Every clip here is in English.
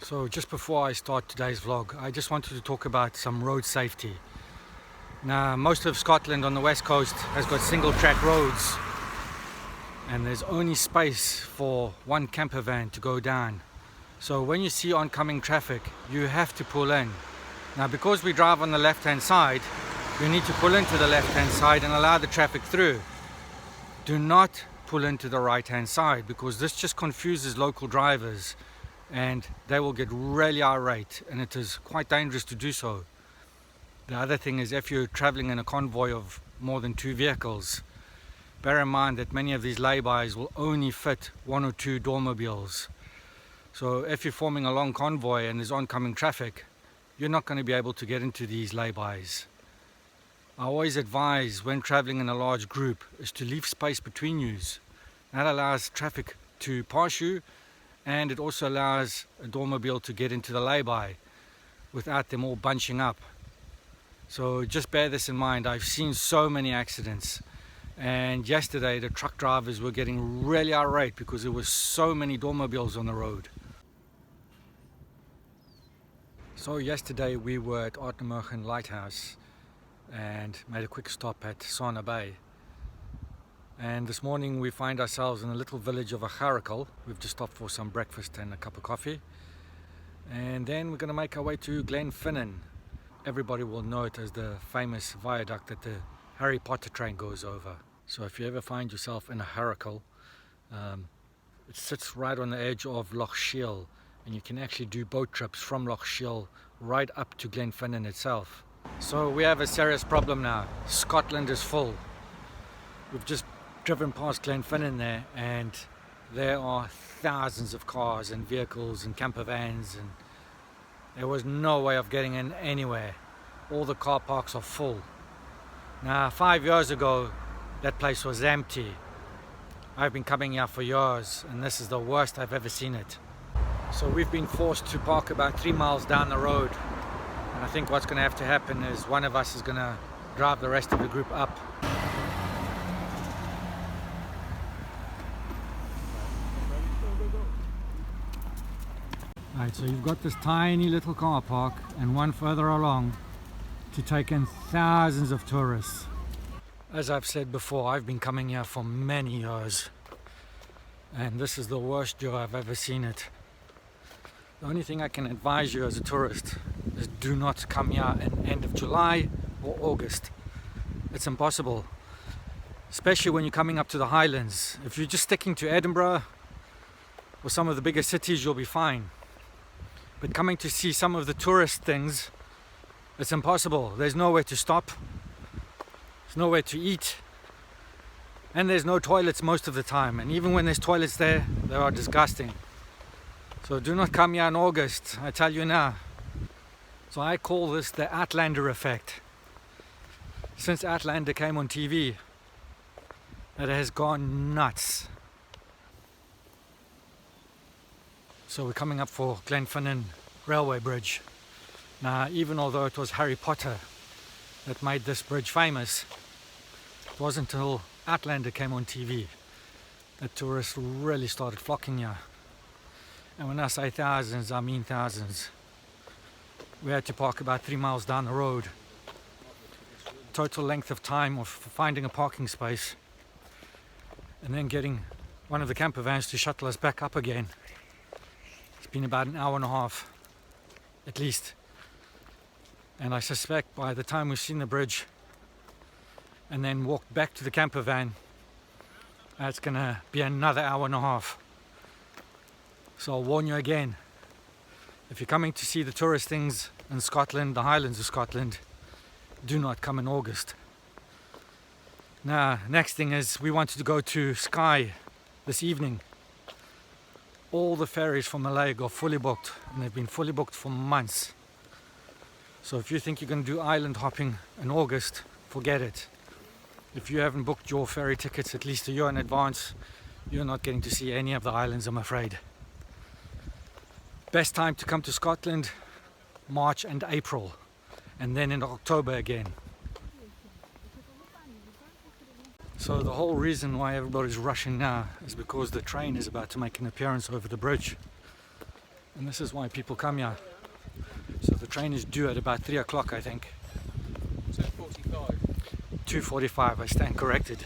So just before I start today's vlog, I just wanted to talk about some road safety. Now, most of Scotland on the west coast has got single track roads and there's only space for one camper van to go down. So when you see oncoming traffic, you have to pull in. Now, because we drive on the left hand side, you need to pull into the left hand side and allow the traffic through. Do not pull into the right hand side, because this just confuses local drivers and they will get really irate, and it is quite dangerous to do so. The other thing is, if you're traveling in a convoy of more than 2 vehicles, bear in mind that many of these laybys will only fit 1 or 2 dormobiles. So if you're forming a long convoy and there's oncoming traffic, you're not going to be able to get into these laybys. I always advise, when traveling in a large group, is to leave space between you. That allows traffic to pass you, and it also allows a dormobile to get into the lay-by without them all bunching up. So just bear this in mind. I've seen so many accidents, and yesterday the truck drivers were getting really irate because there were so many dormobiles on the road. So yesterday we were at Artnemergen Lighthouse and made a quick stop at Sana Bay. And this morning we find ourselves in a little village of a Harakel. We've just stopped for some breakfast and a cup of coffee. And then we're going to make our way to Glenfinnan. Everybody will know it as the famous viaduct that the Harry Potter train goes over. So if you ever find yourself in a Harakel, it sits right on the edge of Loch Shiel, and you can actually do boat trips from Loch Shiel right up to Glenfinnan itself. So we have a serious problem now. Scotland is full. We've just driven past Glenfinnan there, and there are thousands of cars and vehicles and camper vans, and there was no way of getting in anywhere. All the car parks are full. Now, 5 years ago that place was empty. I've been coming here for years, and this is the worst I've ever seen it. So we've been forced to park about 3 miles down the road, and I think what's going to have to happen is one of us is going to drive the rest of the group up. Right, so you've got this tiny little car park and one further along to take in thousands of tourists. As I've said before, I've been coming here for many years, and this is the worst year I've ever seen it. The only thing I can advise you as a tourist is do not come here in end of July or August. It's impossible, especially when you're coming up to the Highlands. If you're just sticking to Edinburgh or some of the bigger cities, you'll be fine. But coming to see some of the tourist things, it's impossible. There's nowhere to stop, there's nowhere to eat, and there's no toilets most of the time. And even when there's toilets there, they are disgusting. So do not come here in August, I tell you now. So I call this the Outlander effect. Since Outlander came on TV, it has gone nuts. So we're coming up for Glenfinnan Railway Bridge. Now, even although it was Harry Potter that made this bridge famous, it wasn't until Outlander came on TV that tourists really started flocking here. And when I say thousands, I mean thousands. We had to park about 3 miles down the road. Total length of time of finding a parking space and then getting one of the camper vans to shuttle us back up again. It's been about an hour and a half, at least. And I suspect by the time we've seen the bridge and then walked back to the camper van, it's gonna be another hour and a half. So I'll warn you again, if you're coming to see the tourist things in Scotland, the Highlands of Scotland, do not come in August. Now, next thing is, we wanted to go to Skye this evening. All the ferries from Mallaig are fully booked, and they've been fully booked for months. So if you think you're going to do island hopping in August, forget it. If you haven't booked your ferry tickets at least a year in advance, you're not getting to see any of the islands, I'm afraid. Best time to come to Scotland, March and April, and then in October again. So the whole reason why everybody's rushing now is because the train is about to make an appearance over the bridge. And this is why people come here. So the train is due at about 3 o'clock, I think. So 45. 2:45, I stand corrected.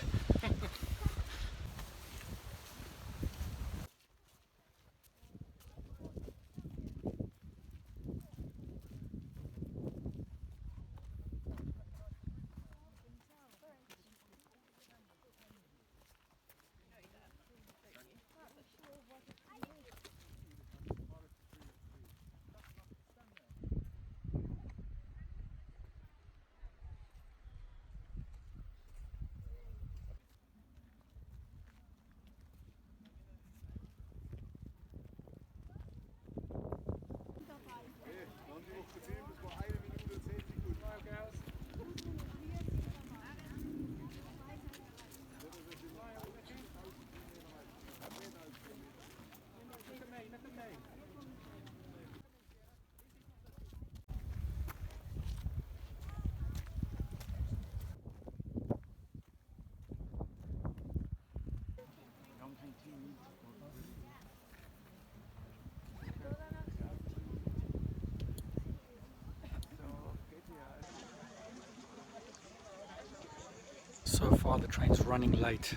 So far the train's running late.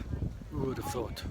Who would have thought?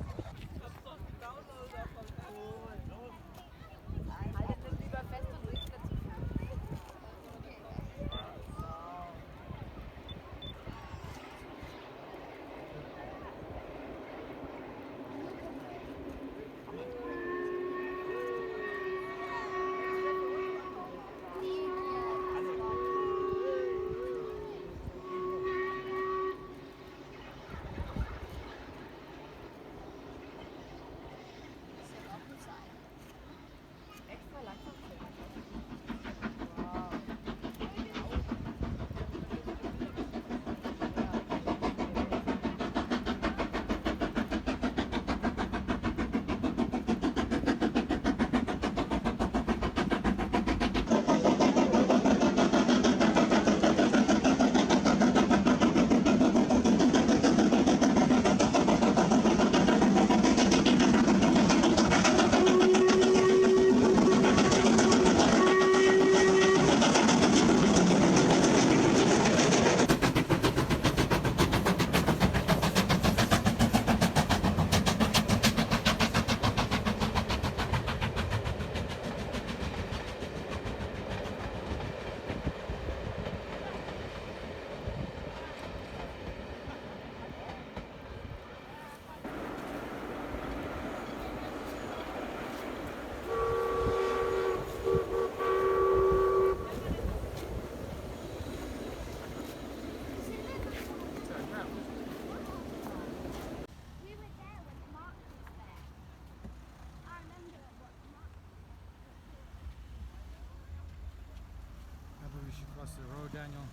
Maybe we should cross the road, Daniel.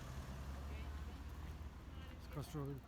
Let's cross the road.